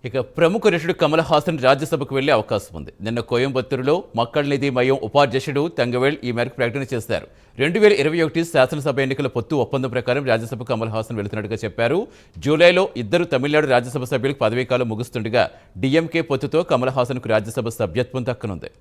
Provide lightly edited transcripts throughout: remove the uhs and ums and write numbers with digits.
ఇక ప్రముఖ నటుడు కమల్ హాసన్ రాజ్యసభకు వెళ్లే అవకాశం ఉంది. నిన్న కోయంబత్తూరులో మక్కళ్ నిధి మయం ఉపాధ్యక్షుడు తంగవేల్ ఈ మేరకు ప్రకటన చేశారు. 2021 శాసనసభ ఎన్నికల పొత్తు ఒప్పందం ప్రకారం రాజ్యసభకు కమల్ హాసన్ వెళుతున్నట్టుగా చెప్పారు. జూలైలో ఇద్దరు తమిళనాడు రాజ్యసభ సభ్యులకు పదవీకాలం ముగుస్తుండగా డీఎంకే పొత్తుతో కమల్ హాసన్కు రాజ్యసభ సభ్యత్వం దక్కనుంది.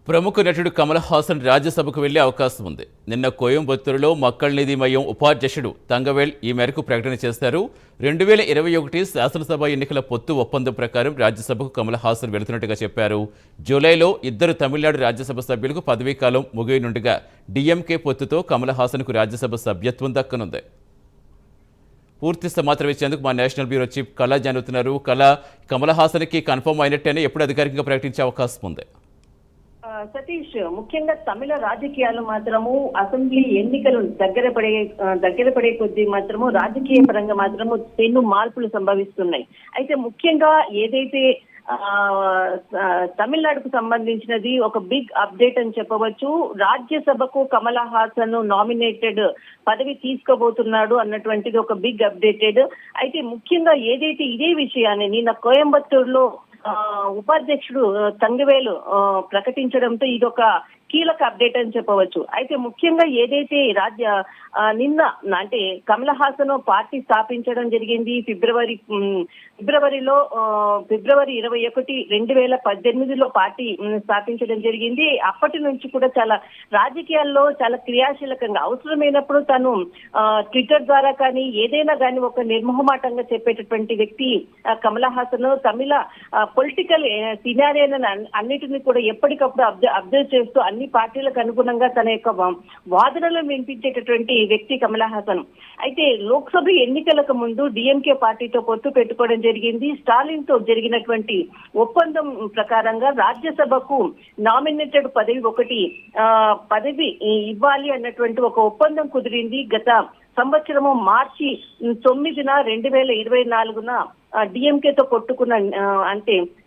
ప్రముఖ నటుడు కమల్ హాసన్ రాజ్యసభకు వెళ్లే అవకాశం ఉంది. నిన్న కోయంబత్తూరులో మక్కళ్ నిధి మయం ఉపాధ్యక్షుడు తంగవేల్ ఈ మేరకు ప్రకటన చేశారు. 2021 శాసనసభ ఎన్నికల పొత్తు ఒప్పందం ప్రకారం రాజ్యసభకు కమల్ హాసన్ వెళుతున్నట్టుగా చెప్పారు. జూలైలో ఇద్దరు తమిళనాడు రాజ్యసభ సభ్యులకు పదవీకాలం ముగియనుండగా డీఎంకే పొత్తుతో కమల్ హాసన్కు రాజ్యసభ సభ్యత్వం దక్కనుంది. పూర్తి సమాచారం ఇచ్చేందుకు మా నేషనల్ బ్యూరో చీఫ్ కళ జానుతున్నారు. కళ, కమల్ హాసన్కి కన్ఫర్మ్ అయినట్టేనే ఎప్పుడు అధికారికంగా ప్రకటించే అవకాశం ఉంది? సతీష్, ముఖ్యంగా తమిళ రాజకీయాలు మాత్రము అసెంబ్లీ ఎన్నికలు దగ్గర పడే కొద్దీ మాత్రము రాజకీయ పరంగా మాత్రము పెను మార్పులు సంభవిస్తున్నాయి. అయితే ముఖ్యంగా ఏదైతే తమిళనాడుకు సంబంధించినది ఒక బిగ్ అప్డేట్ అని చెప్పవచ్చు. రాజ్యసభకు కమల్ హాసన్ నామినేటెడ్ పదవి తీసుకోబోతున్నాడు అన్నటువంటిది ఒక బిగ్ అప్డేటెడ్. అయితే ముఖ్యంగా ఏదైతే ఇదే విషయాన్ని నిన్న కోయంబత్తూరులో ఉపాధ్యక్షుడు తంగవేలు ప్రకటించడంతో ఇదొక కీలక అప్డేట్ అని చెప్పవచ్చు. అయితే ముఖ్యంగా ఏదైతే నిన్న అంటే కమల్ హాసన్ పార్టీ స్థాపించడం జరిగింది ఫిబ్రవరిలో ఫిబ్రవరి 21, 2018లో పార్టీ స్థాపించడం జరిగింది. అప్పటి నుంచి కూడా చాలా రాజకీయాల్లో చాలా క్రియాశీలకంగా అవసరమైనప్పుడు తను ట్విట్టర్ ద్వారా కానీ ఏదైనా కానీ ఒక నిర్మోహమాటంగా చెప్పేటటువంటి వ్యక్తి కమల్ హాసన్. తమిళ పొలిటికల్ సినారియోలను అన్నిటిని కూడా ఎప్పటికప్పుడు అబ్జర్వ్ చేస్తూ అన్ని పార్టీలకు అనుగుణంగా తన యొక్క వాదనలను వినిపించేటటువంటి వ్యక్తి కమల్ హాసన్. అయితే లోక్సభ ఎన్నికలకు ముందు డిఎంకే పార్టీతో పొత్తు పెట్టుకోవడం జరిగింది. స్టాలిన్ తో జరిగినటువంటి ఒప్పందం ప్రకారంగా రాజ్యసభకు నామినేటెడ్ పదవి ఇవ్వాలి అన్నటువంటి ఒక ఒప్పందం కుదిరింది. గత సంవత్సరము మార్చి 9, 2024 డిఎంకేతో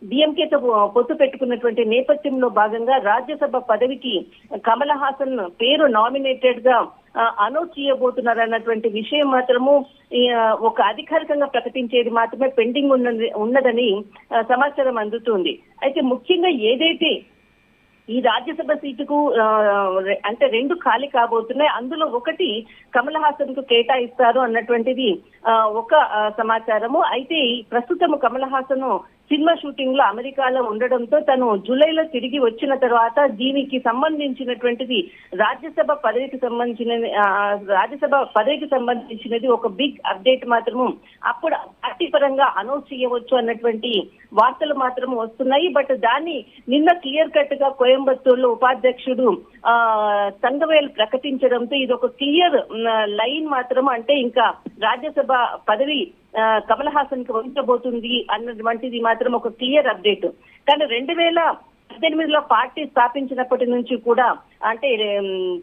డిఎంకేతో పొత్తు పెట్టుకున్నటువంటి నేపథ్యంలో భాగంగా రాజ్యసభ పదవికి కమల్ హాసన్ పేరు నామినేటెడ్ గా అనౌన్స్ చేయబోతున్నారు అన్నటువంటి విషయం మాత్రము ఒక అధికారికంగా ప్రకటించేది మాత్రమే పెండింగ్ ఉన్నదని సమాచారం అందుతుంది. అయితే ముఖ్యంగా ఏదైతే ఈ రాజ్యసభ సీటుకు అంటే 2 ఖాళీ కాబోతున్నాయి. అందులో ఒకటి కమల్ హాసన్ కు కేటాయిస్తారు అన్నటువంటిది ఒక సమాచారము. అయితే ప్రస్తుతం కమల్ హాసన్ సినిమా షూటింగ్ లో అమెరికాలో ఉండడంతో తను జూలైలో తిరిగి వచ్చిన తర్వాత దీనికి సంబంధించినటువంటిది రాజ్యసభ పదవికి సంబంధించినది ఒక బిగ్ అప్డేట్ మాత్రము అప్పుడు పార్టీ పరంగా అనౌన్స్ చేయవచ్చు అన్నటువంటి వార్తలు మాత్రం వస్తున్నాయి. బట్ దాన్ని నిన్న క్లియర్ కట్ గా కోయంబత్తూరులో ఉపాధ్యక్షుడు తంగవేల్ ప్రకటించడంతో ఇది ఒక క్లియర్ లైన్ మాత్రం, అంటే ఇంకా రాజ్యసభ పదవి కమల్ హాసన్ కి వహించబోతుంది అన్నటువంటిది మాత్రం ఒక క్లియర్ అప్డేట్. కానీ 2018లో పార్టీ స్థాపించినప్పటి నుంచి కూడా అంటే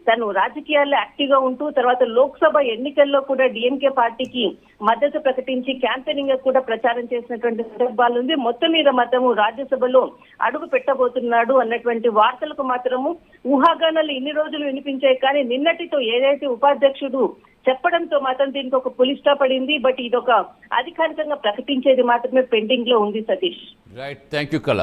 తను రాజకీయాల్లో యాక్టివ్ గా ఉంటూ తర్వాత లోక్సభ ఎన్నికల్లో కూడా డిఎంకే పార్టీకి మద్దతు ప్రకటించి క్యాంపెయినింగ్ కూడా ప్రచారం చేసినటువంటి సందర్భాలు ఉంది. మొత్తం మీద మాత్రము రాజ్యసభలో అడుగు పెట్టబోతున్నాడు అన్నటువంటి వార్తలకు మాత్రము ఊహాగానాలు ఇన్ని రోజులు వినిపించాయి. కానీ నిన్నటితో ఏదైతే ఉపాధ్యక్షుడు చెప్పడంతో మాత్రం దీనికి ఒక పులి స్టాప్ పడింది. బట్ ఇది ఒక అధికారికంగా ప్రకటించేది మాత్రమే పెండింగ్ లో ఉంది. సతీష్, రైట్, థ్యాంక్ యూ కళ.